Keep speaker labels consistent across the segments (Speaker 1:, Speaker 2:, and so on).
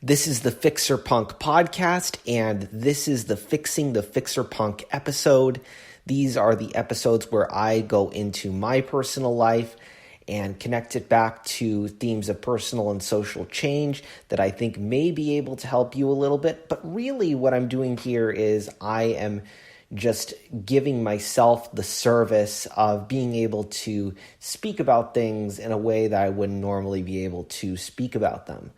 Speaker 1: This is the Fixerpunk podcast, and this is the Fixing the Fixerpunk episode. These are the episodes where I go into my personal life and connect it back to themes of personal and social change that I think may be able to help you a little bit. But really what I'm doing here is I am just giving myself the service of being able to speak about things in a way that I wouldn't normally be able to speak about them.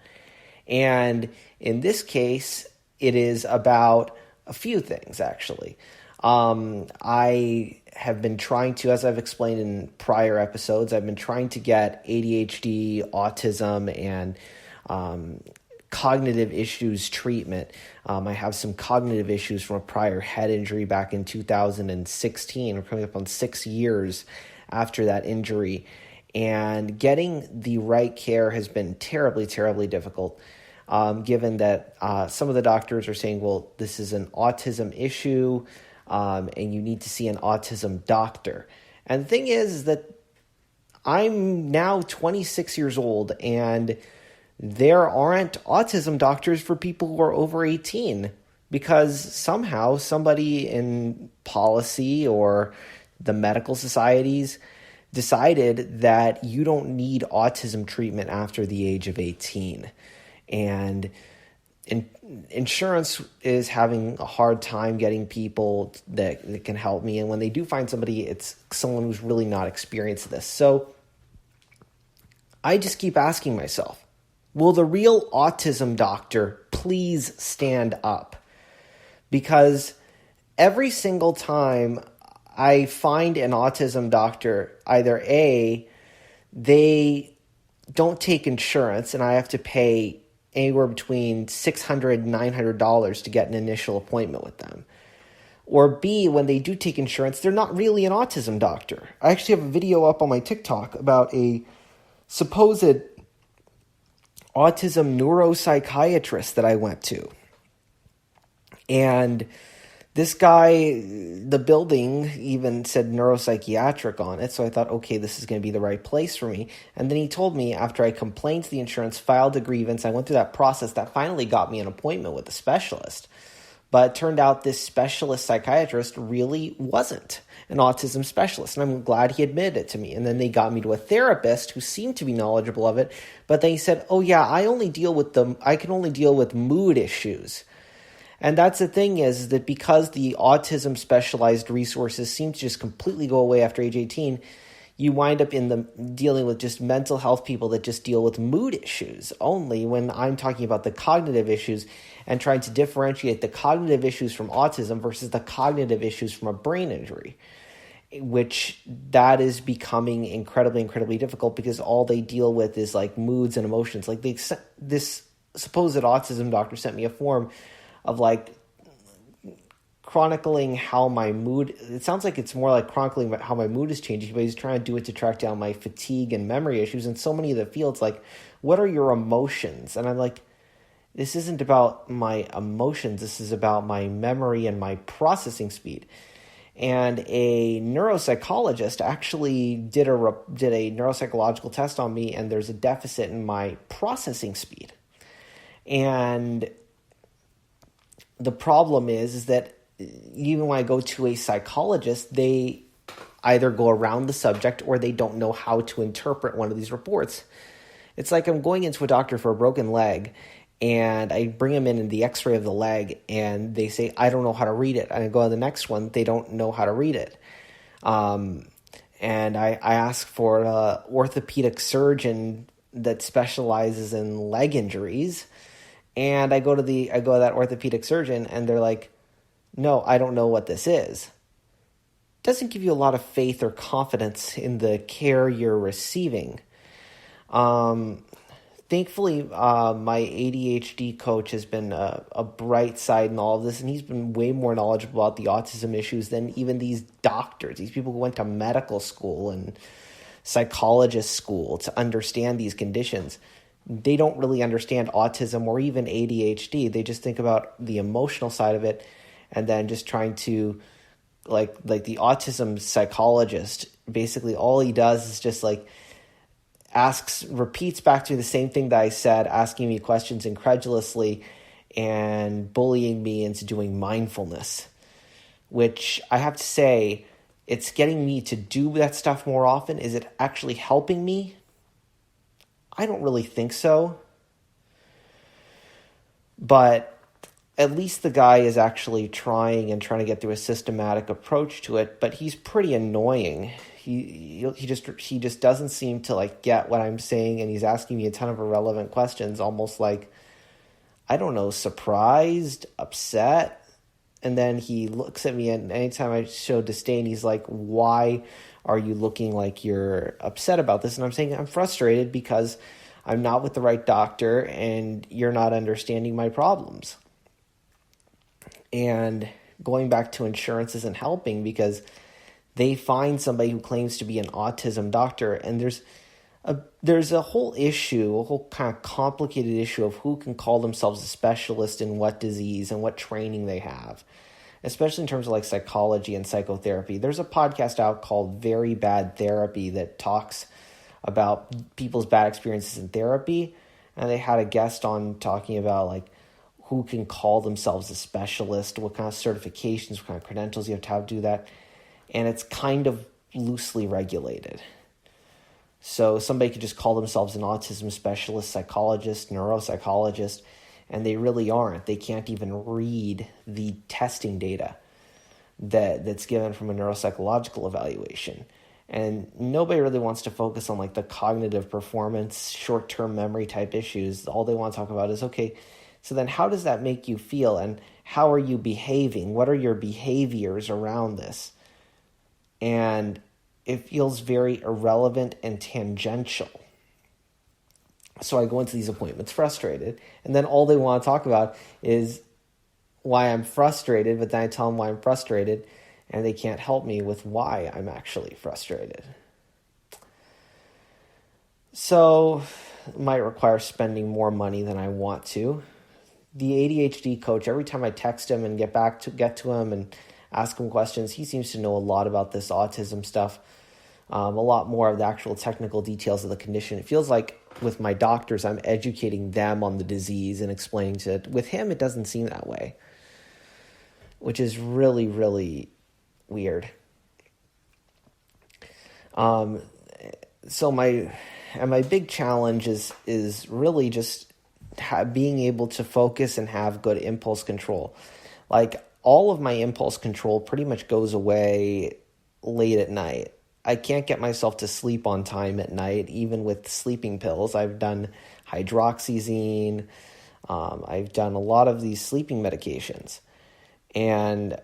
Speaker 1: And in this case, it is about a few things, actually. I have been trying to, as I've explained in prior episodes, I've been trying to get ADHD, autism, and cognitive issues treatment. I have some cognitive issues from a prior head injury back in 2016. We're coming up on 6 years after that injury. And getting the right care has been terribly, terribly difficult, given that some of the doctors are saying, well, this is an autism issue, and you need to see an autism doctor. And the thing is that I'm now 26 years old, and there aren't autism doctors for people who are over 18, because somehow somebody in policy or the medical societies decided that you don't need autism treatment after the age of 18. And insurance is having a hard time getting people that can help me. And when they do find somebody, it's someone who's really not experienced this. So I just keep asking myself, will the real autism doctor please stand up? Because every single time I find an autism doctor, either A, they don't take insurance and I have to pay anywhere between $600 and $900 to get an initial appointment with them. Or B, when they do take insurance, they're not really an autism doctor. I actually have a video up on my TikTok about a supposed autism neuropsychiatrist that I went to. And this guy, the building even said neuropsychiatric on it, so I thought, okay, this is going to be the right place for me. And then he told me, after I complained to the insurance, filed a grievance, I went through that process, that finally got me an appointment with a specialist. But it turned out this specialist psychiatrist really wasn't an autism specialist, and I'm glad he admitted it to me. And then they got me to a therapist who seemed to be knowledgeable of it, but then he said, oh yeah, I can only deal with mood issues. And that's the thing is that because the autism specialized resources seem to just completely go away after age 18, you wind up dealing with just mental health people that just deal with mood issues only, when I'm talking about the cognitive issues and trying to differentiate the cognitive issues from autism versus the cognitive issues from a brain injury, which that is becoming incredibly, incredibly difficult because all they deal with is like moods and emotions. Like this supposed autism doctor sent me a form of like chronicling how my mood, it sounds like it's more like chronicling how my mood is changing, but he's trying to do it to track down my fatigue and memory issues. And so many of the fields, like, what are your emotions? And I'm like, this isn't about my emotions. This is about my memory and my processing speed. And a neuropsychologist actually did a neuropsychological test on me, and there's a deficit in my processing speed. And the problem is that even when I go to a psychologist, they either go around the subject or they don't know how to interpret one of these reports. It's like I'm going into a doctor for a broken leg, and I bring him in the x-ray of the leg, and they say, I don't know how to read it. And I go to the next one, they don't know how to read it. And I ask for an orthopedic surgeon that specializes in leg injuries. And I go to that orthopedic surgeon, and they're like, no, I don't know what this is. Doesn't give you a lot of faith or confidence in the care you're receiving. Thankfully, my ADHD coach has been a bright side in all of this, and he's been way more knowledgeable about the autism issues than even these doctors, these people who went to medical school and psychologist school to understand these conditions. They don't really understand autism or even ADHD. They just think about the emotional side of it, and then just trying to, like the autism psychologist, basically all he does is just like repeats back to me the same thing that I said, asking me questions incredulously and bullying me into doing mindfulness, which I have to say, it's getting me to do that stuff more often. Is it actually helping me? I don't really think so. But at least the guy is actually trying to get through a systematic approach to it, but he's pretty annoying. He just doesn't seem to like get what I'm saying, and he's asking me a ton of irrelevant questions, almost like, I don't know, surprised, upset. And then he looks at me, and anytime I show disdain, he's like, why are you looking like you're upset about this? And I'm saying, I'm frustrated because I'm not with the right doctor and you're not understanding my problems. And going back to insurance isn't helping because they find somebody who claims to be an autism doctor, and there's a whole issue, a whole kind of complicated issue of who can call themselves a specialist in what disease and what training they have, especially in terms of like psychology and psychotherapy. There's a podcast out called Very Bad Therapy that talks about people's bad experiences in therapy, and they had a guest on talking about like who can call themselves a specialist, what kind of certifications, what kind of credentials you have to do that, and it's kind of loosely regulated. So somebody could just call themselves an autism specialist, psychologist, neuropsychologist, and they really aren't. They can't even read the testing data that's given from a neuropsychological evaluation. And nobody really wants to focus on like the cognitive performance, short-term memory type issues. All they want to talk about is, okay, so then how does that make you feel? And how are you behaving? What are your behaviors around this? And it feels very irrelevant and tangential. So I go into these appointments frustrated, and then all they want to talk about is why I'm frustrated, but then I tell them why I'm frustrated, and they can't help me with why I'm actually frustrated. So it might require spending more money than I want to. The ADHD coach, every time I text him and get to him and ask him questions, he seems to know a lot about this autism stuff, a lot more of the actual technical details of the condition. It feels like with my doctors, I'm educating them on the disease and explaining to it. With him, it doesn't seem that way, which is really, really weird. So my big challenge is really just being able to focus and have good impulse control. Like all of my impulse control pretty much goes away late at night. I can't get myself to sleep on time at night, even with sleeping pills. I've done hydroxyzine. I've done a lot of these sleeping medications, and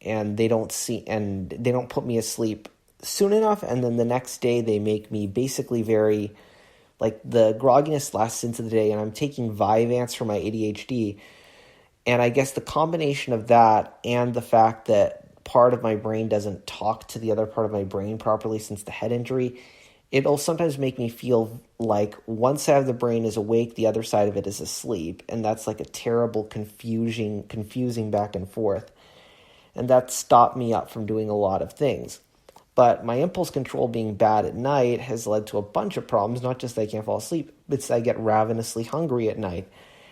Speaker 1: they don't put me asleep soon enough. And then the next day they make me basically very, like the grogginess lasts into the day, and I'm taking Vyvanse for my ADHD. And I guess the combination of that and the fact that part of my brain doesn't talk to the other part of my brain properly since the head injury, it'll sometimes make me feel like one side of the brain is awake, the other side of it is asleep. And that's like a terrible confusing back and forth. And that stopped me up from doing a lot of things. But my impulse control being bad at night has led to a bunch of problems, not just that I can't fall asleep, but I get ravenously hungry at night.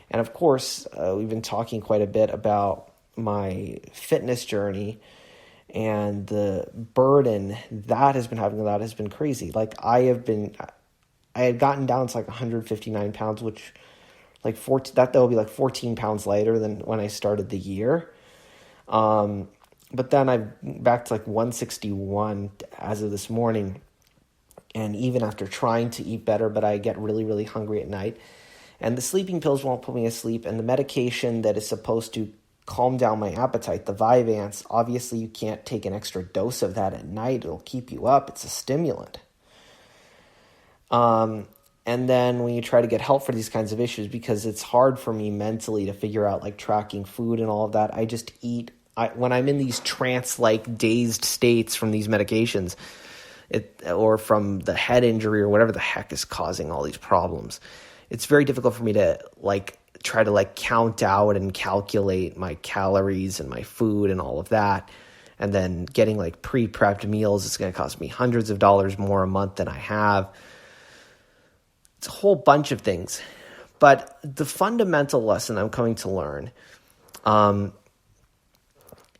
Speaker 1: And of course, we've been talking quite a bit about my fitness journey, and the burden that has been having on that has been crazy. Like I had gotten down to like 159 pounds, which like that will be like 14 pounds lighter than when I started the year. But then I'm back to like 161 as of this morning. And even after trying to eat better, but I get really, really hungry at night. And the sleeping pills won't put me asleep. And the medication that is supposed to calm down my appetite, the Vyvanse, obviously you can't take an extra dose of that at night. It'll keep you up. It's a stimulant. And then when you try to get help for these kinds of issues, because it's hard for me mentally to figure out like tracking food and all of that, I just eat. When I'm in these trance-like dazed states from these medications, or from the head injury or whatever the heck is causing all these problems, it's very difficult for me to like try to like count out and calculate my calories and my food and all of that. And then getting like pre-prepped meals is going to cost me hundreds of dollars more a month than I have. It's a whole bunch of things. But the fundamental lesson I'm coming to learn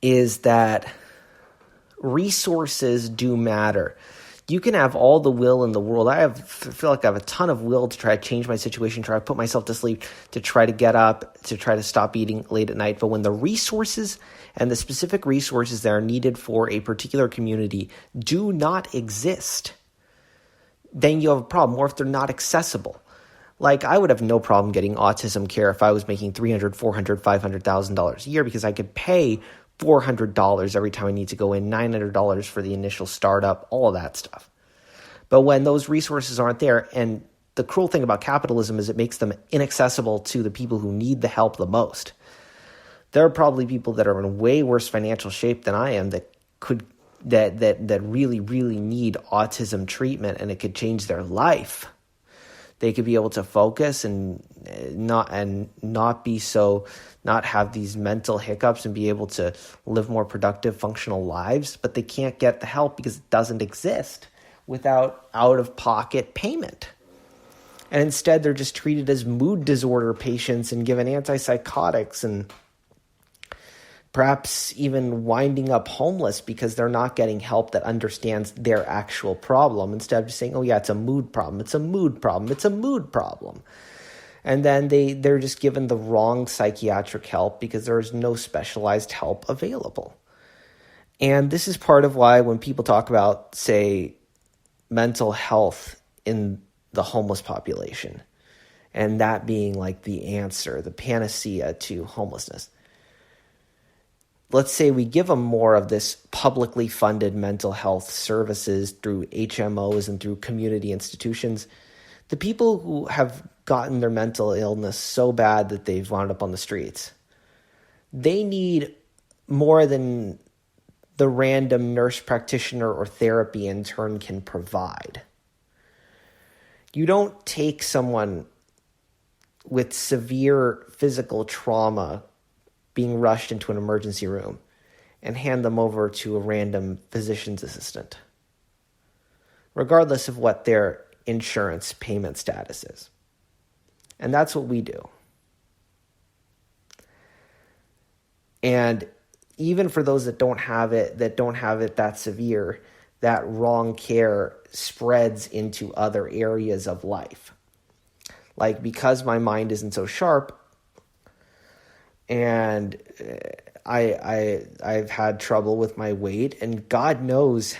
Speaker 1: is that resources do matter. You can have all the will in the world. I feel like I have a ton of will to try to change my situation, try to put myself to sleep, to try to get up, to try to stop eating late at night. But when the resources and the specific resources that are needed for a particular community do not exist, then you have a problem. Or if they're not accessible. Like, I would have no problem getting autism care if I was making $300,000, $400,000, $500,000 a year, because I could pay $400 every time I need to go in, $900 for the initial startup, all of that stuff. But when those resources aren't there, and the cruel thing about capitalism is it makes them inaccessible to the people who need the help the most. There are probably people that are in way worse financial shape than I am that really, really need autism treatment, and it could change their life. They could be able to focus and not have these mental hiccups and be able to live more productive, functional lives, but they can't get the help because it doesn't exist without out-of-pocket payment. And instead, they're just treated as mood disorder patients and given antipsychotics and perhaps even winding up homeless because they're not getting help that understands their actual problem, instead of just saying, oh yeah, it's a mood problem, it's a mood problem, it's a mood problem. And then they're just given the wrong psychiatric help because there is no specialized help available. And this is part of why when people talk about, say, mental health in the homeless population, and that being like the answer, the panacea to homelessness, let's say we give them more of this publicly funded mental health services through HMOs and through community institutions. The people who have gotten their mental illness so bad that they've wound up on the streets, they need more than the random nurse practitioner or therapy intern can provide. You don't take someone with severe physical trauma being rushed into an emergency room and hand them over to a random physician's assistant, regardless of what their insurance payment status is. And that's what we do. And even for those that don't have it that severe, that wrong care spreads into other areas of life. Like, because my mind isn't so sharp, and I've had trouble with my weight, and God knows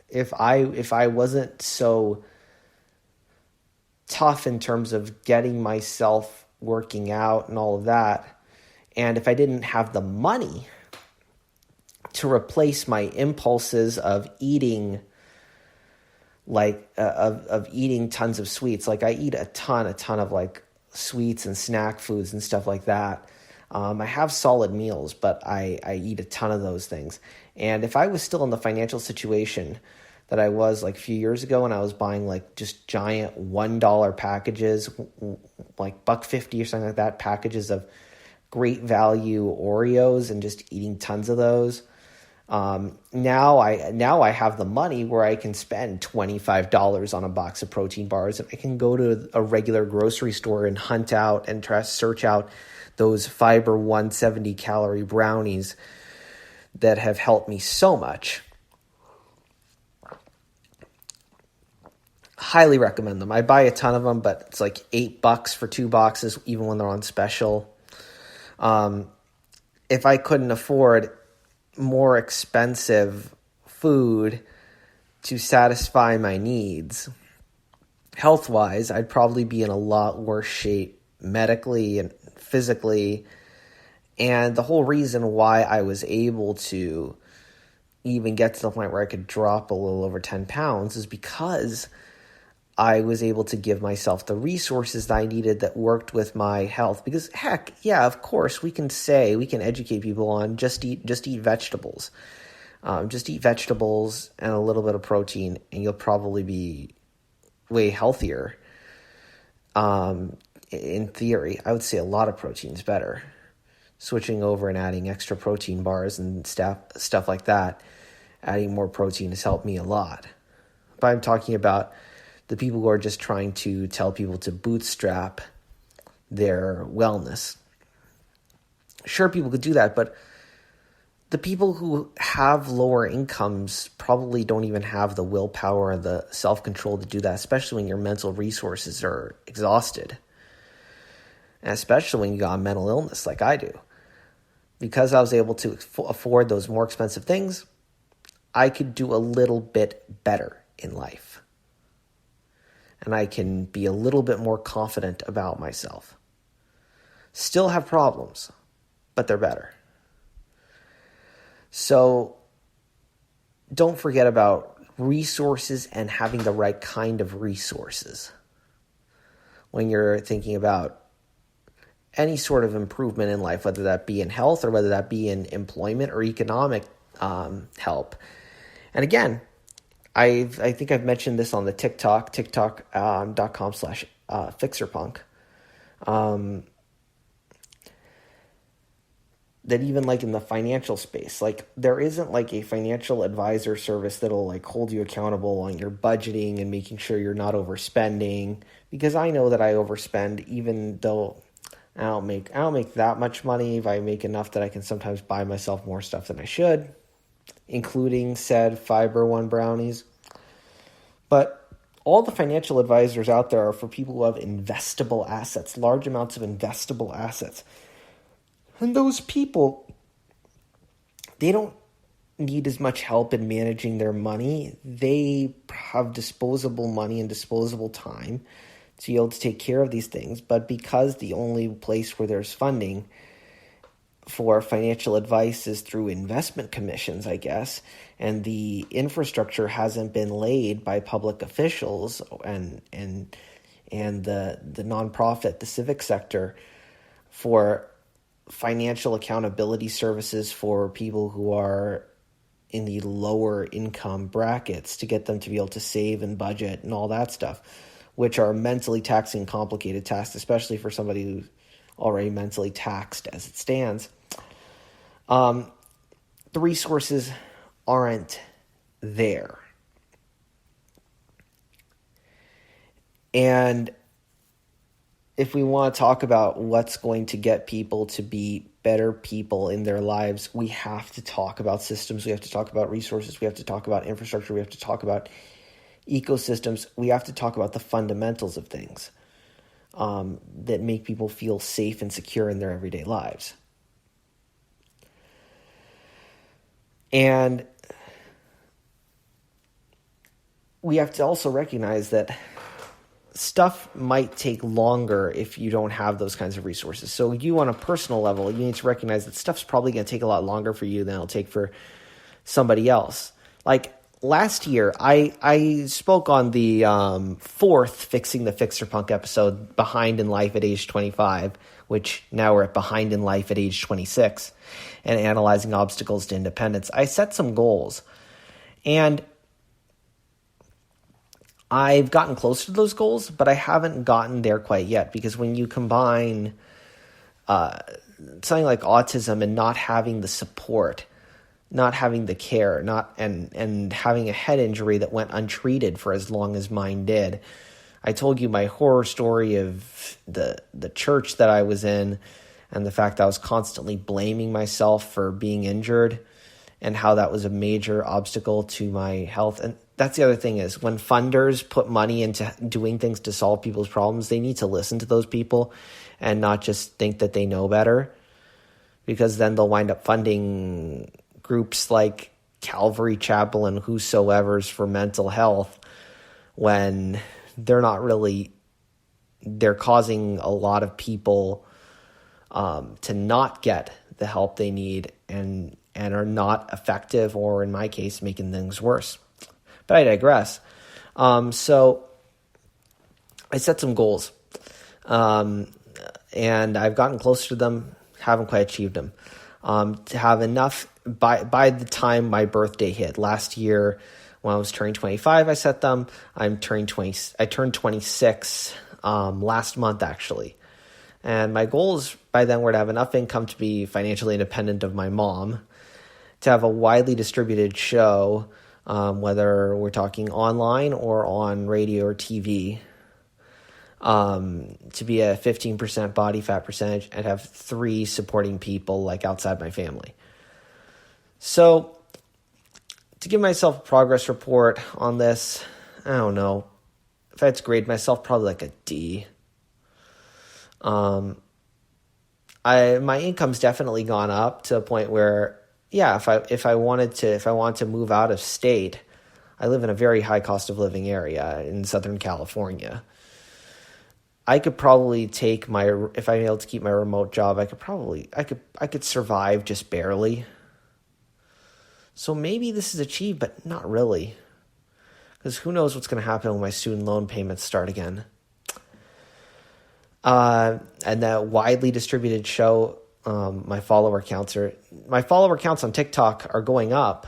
Speaker 1: if I wasn't so tough in terms of getting myself working out and all of that, and if I didn't have the money to replace my impulses of eating, of eating tons of sweets, like I eat a ton of like sweets and snack foods and stuff like that. I have solid meals, but I eat a ton of those things. And if I was still in the financial situation that I was like a few years ago, and I was buying like just giant $1 packages, like $1.50 or something like that, packages of great value Oreos, and just eating tons of those. Now I have the money where I can spend $25 on a box of protein bars, and I can go to a regular grocery store and hunt out and try to search out those fiber 170 calorie brownies that have helped me so much. Highly recommend them. I buy a ton of them, but it's like $8 for 2 boxes, even when they're on special. If I couldn't afford more expensive food to satisfy my needs, health-wise, I'd probably be in a lot worse shape medically and physically. And the whole reason why I was able to even get to the point where I could drop a little over 10 pounds is because I was able to give myself the resources that I needed that worked with my health. Because heck, yeah, of course, we can educate people on just eat vegetables. Just eat vegetables and a little bit of protein, and you'll probably be way healthier. In theory, I would say a lot of protein is better. Switching over and adding extra protein bars and stuff like that, adding more protein has helped me a lot. But I'm talking about the people who are just trying to tell people to bootstrap their wellness. Sure, people could do that, but the people who have lower incomes probably don't even have the willpower and the self-control to do that, especially when your mental resources are exhausted. And especially when you got mental illness like I do. Because I was able to afford those more expensive things, I could do a little bit better in life. And I can be a little bit more confident about myself. Still have problems, but they're better. So don't forget about resources and having the right kind of resources when you're thinking about any sort of improvement in life, whether that be in health or whether that be in employment or economic help. And again, I think I've mentioned this on the tiktok.com/fixerpunk. That even like in the financial space, like there isn't like a financial advisor service that'll like hold you accountable on your budgeting and making sure you're not overspending, because I know that I overspend even though I don't make that much money. If I make enough that I can sometimes buy myself more stuff than I should, including said Fiber One brownies. But all the financial advisors out there are for people who have investable assets, large amounts of investable assets. And those people, they don't need as much help in managing their money. They have disposable money and disposable time to be able to take care of these things. But because the only place where there's funding for financial advice is through investment commissions, I guess, and the infrastructure hasn't been laid by public officials and the nonprofit, the civic sector, for financial accountability services for people who are in the lower income brackets to get them to be able to save and budget and all that stuff, which are mentally taxing, complicated tasks, especially for somebody who's already mentally taxed as it stands. The resources aren't there. And if we want to talk about what's going to get people to be better people in their lives, we have to talk about systems. We have to talk about resources. We have to talk about infrastructure. We have to talk about ecosystems. We have to talk about the fundamentals of things that make people feel safe and secure in their everyday lives. And we have to also recognize that stuff might take longer if you don't have those kinds of resources. So you, on a personal level, you need to recognize that stuff's probably going to take a lot longer for you than it'll take for somebody else. Like last year, I spoke on the fourth Fixing the Fixerpunk episode, Behind in Life at age 25, which now we're at Behind in Life at age 26, and analyzing obstacles to independence. I set some goals, and I've gotten closer to those goals, but I haven't gotten there quite yet, because when you combine something like autism and not having the support, not having the care, and having a head injury that went untreated for as long as mine did. I told you my horror story of the church that I was in and the fact that I was constantly blaming myself for being injured and how that was a major obstacle to my health. And that's the other thing is when funders put money into doing things to solve people's problems, they need to listen to those people and not just think that they know better, because then they'll wind up funding groups like Calvary Chapel and whosoever's for mental health when they're not really, they're causing a lot of people to not get the help they need and are not effective, or in my case, making things worse. But I digress. So I set some goals, and I've gotten closer to them, haven't quite achieved them. To have enough by the time my birthday hit last year, when I was turning 25, I set them. I turned 26 last month, actually. And my goals by then were to have enough income to be financially independent of my mom, to have a widely distributed show whether we're talking online or on radio or TV, to be a 15% body fat percentage and have 3 supporting people like outside my family. So to give myself a progress report on this, I don't know. If I had to grade myself, probably like a D. My income's definitely gone up to a point where, yeah, if I wanted to move out of state, I live in a very high cost of living area in Southern California. I could probably take if I'm able to keep my remote job, I could survive just barely. So maybe this is achieved, but not really. Because who knows what's going to happen when my student loan payments start again. And that widely distributed show, my follower counts on TikTok are going up.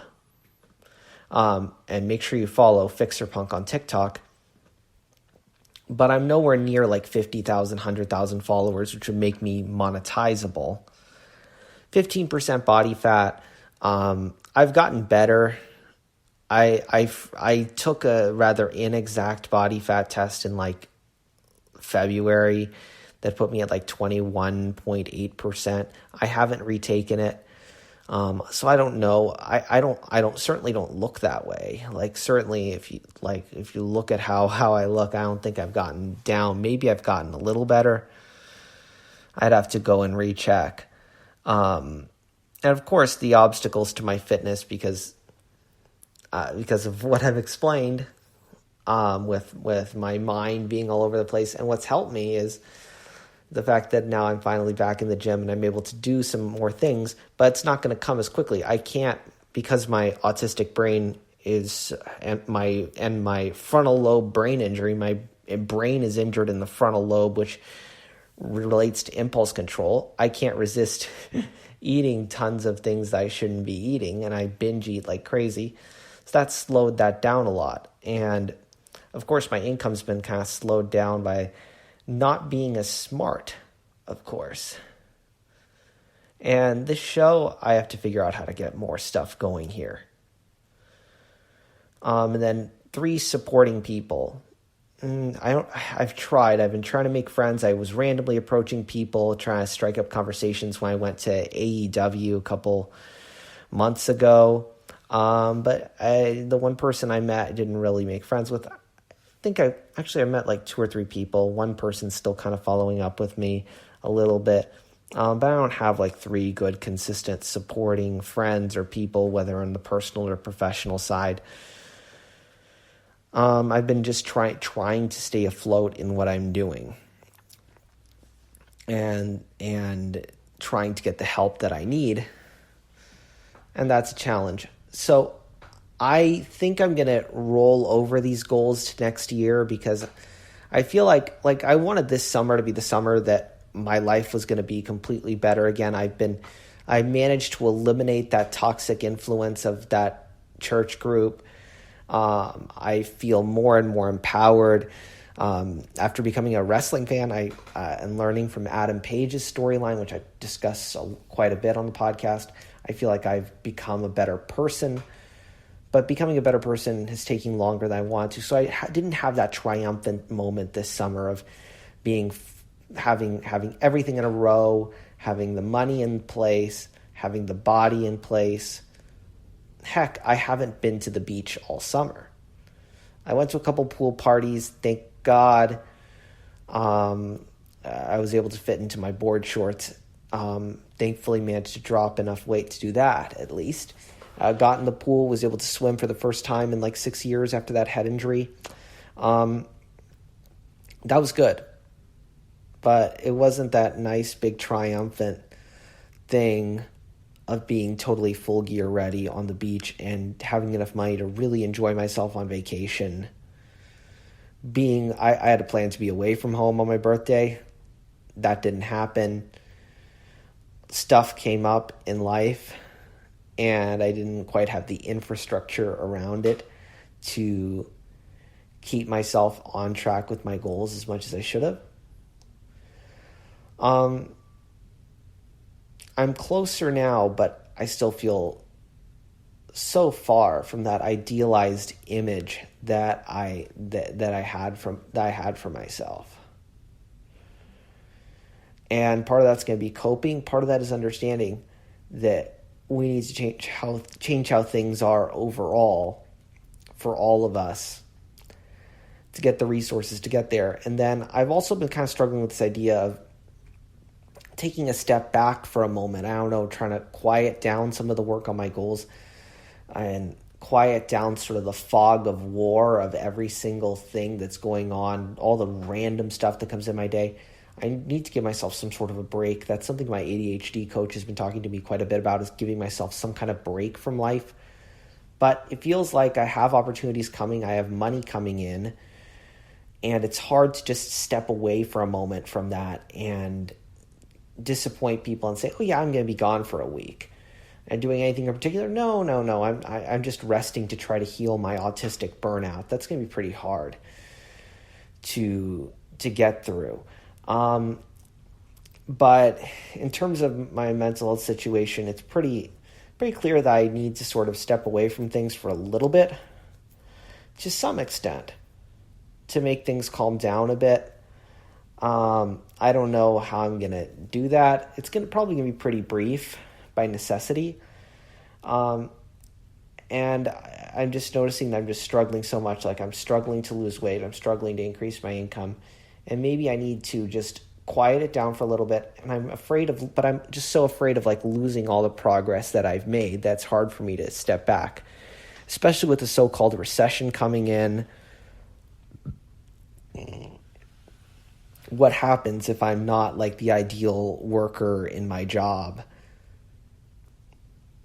Speaker 1: And make sure you follow Fixerpunk on TikTok. But I'm nowhere near like 50,000, 100,000 followers, which would make me monetizable. 15% body fat. I've gotten better. I took a rather inexact body fat test in like February that put me at like 21.8%. I haven't retaken it. So I don't know. I certainly don't look that way. Like certainly if you look at how I look, I don't think I've gotten down. Maybe I've gotten a little better. I'd have to go and recheck. And of course the obstacles to my fitness because of what I've explained, with my mind being all over the place. And what's helped me is the fact that now I'm finally back in the gym and I'm able to do some more things, but it's not going to come as quickly. I can't, because my autistic brain and my frontal lobe brain injury, my brain is injured in the frontal lobe, which relates to impulse control. I can't resist eating tons of things that I shouldn't be eating, and I binge eat like crazy. So that slowed that down a lot. And of course, my income's been kind of slowed down by not being as smart, of course. And this show, I have to figure out how to get more stuff going here. And then 3 supporting people. I've tried. I've been trying to make friends. I was randomly approaching people, trying to strike up conversations when I went to AEW a couple months ago. But the one person I met, I didn't really make friends with. I think I met like 2 or 3 people. One person's still kind of following up with me a little bit. But I don't have like 3 good, consistent, supporting friends or people, whether on the personal or professional side. I've been just trying to stay afloat in what I'm doing, and trying to get the help that I need, and that's a challenge. So I think I'm gonna roll over these goals to next year because I feel like I wanted this summer to be the summer that my life was going to be completely better again. I managed to eliminate that toxic influence of that church group. I feel more and more empowered. After becoming a wrestling fan, and learning from Adam Page's storyline, which I discuss quite a bit on the podcast, I feel like I've become a better person. But becoming a better person is taking longer than I want to. So I didn't have that triumphant moment this summer of having everything in a row, having the money in place, having the body in place. Heck, I haven't been to the beach all summer. I went to a couple pool parties. Thank God I was able to fit into my board shorts. Thankfully managed to drop enough weight to do that, at least. Got in the pool, was able to swim for the first time in like 6 years after that head injury. That was good. But it wasn't that nice, big, triumphant thing of being totally full gear ready on the beach and having enough money to really enjoy myself on vacation. I had a plan to be away from home on my birthday. That didn't happen. Stuff came up in life, and I didn't quite have the infrastructure around it to keep myself on track with my goals as much as I should have. I'm closer now, but I still feel so far from that idealized image that I had for myself. And part of that's going to be coping. Part of that is understanding that we need to change how things are overall for all of us to get the resources to get there. And then I've also been kind of struggling with this idea of taking a step back for a moment. I don't know, trying to quiet down some of the work on my goals and quiet down sort of the fog of war of every single thing that's going on, all the random stuff that comes in my day. I need to give myself some sort of a break. That's something my ADHD coach has been talking to me quite a bit about, is giving myself some kind of break from life. But it feels like I have opportunities coming. I have money coming in. And it's hard to just step away for a moment from that and disappoint people and say, oh yeah, I'm going to be gone for a week. And doing anything in particular? No. I'm just resting to try to heal my autistic burnout. That's going to be pretty hard to get through. But in terms of my mental health situation, it's pretty clear that I need to sort of step away from things for a little bit, to some extent, to make things calm down a bit. I don't know how I'm going to do that. It's probably going to be pretty brief by necessity. And I'm just noticing that I'm just struggling so much. Like, I'm struggling to lose weight. I'm struggling to increase my income. And maybe I need to just quiet it down for a little bit. And I'm just so afraid of like losing all the progress that I've made. That's hard for me to step back, especially with the so-called recession coming in. What happens if I'm not like the ideal worker in my job?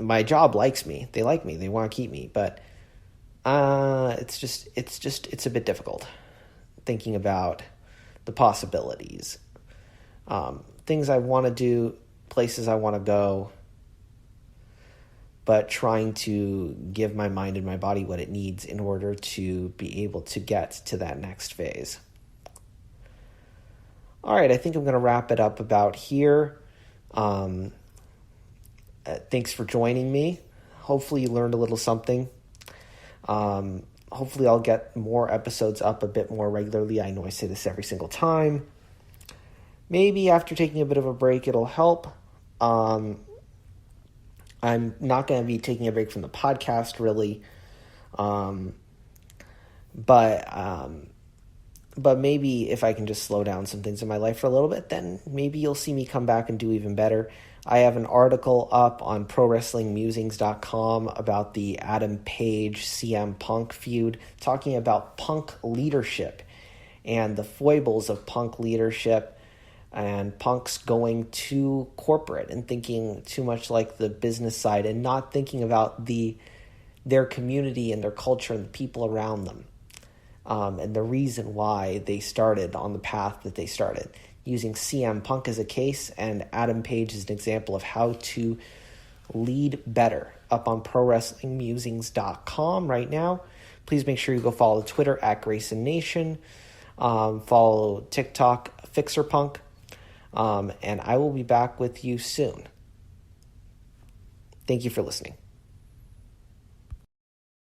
Speaker 1: My job likes me. They like me. They want to keep me. But it's a bit difficult thinking about the possibilities. Things I want to do, places I want to go, but trying to give my mind and my body what it needs in order to be able to get to that next phase. All right, I think I'm going to wrap it up about here. Thanks for joining me. Hopefully you learned a little something. Hopefully I'll get more episodes up a bit more regularly. I know I say this every single time. Maybe after taking a bit of a break, it'll help. I'm not going to be taking a break from the podcast, really. But maybe if I can just slow down some things in my life for a little bit, then maybe you'll see me come back and do even better. I have an article up on ProWrestlingMusings.com about the Adam Page CM Punk feud, talking about punk leadership and the foibles of punk leadership, and punks going too corporate and thinking too much like the business side and not thinking about their community and their culture and the people around them. And the reason why they started on the path that they started, using CM Punk as a case and Adam Page as an example of how to lead better, up on ProWrestlingMusings.com right now. Please make sure you go follow Twitter at Grayson Nation, follow TikTok Fixerpunk, and I will be back with you soon. Thank you for listening.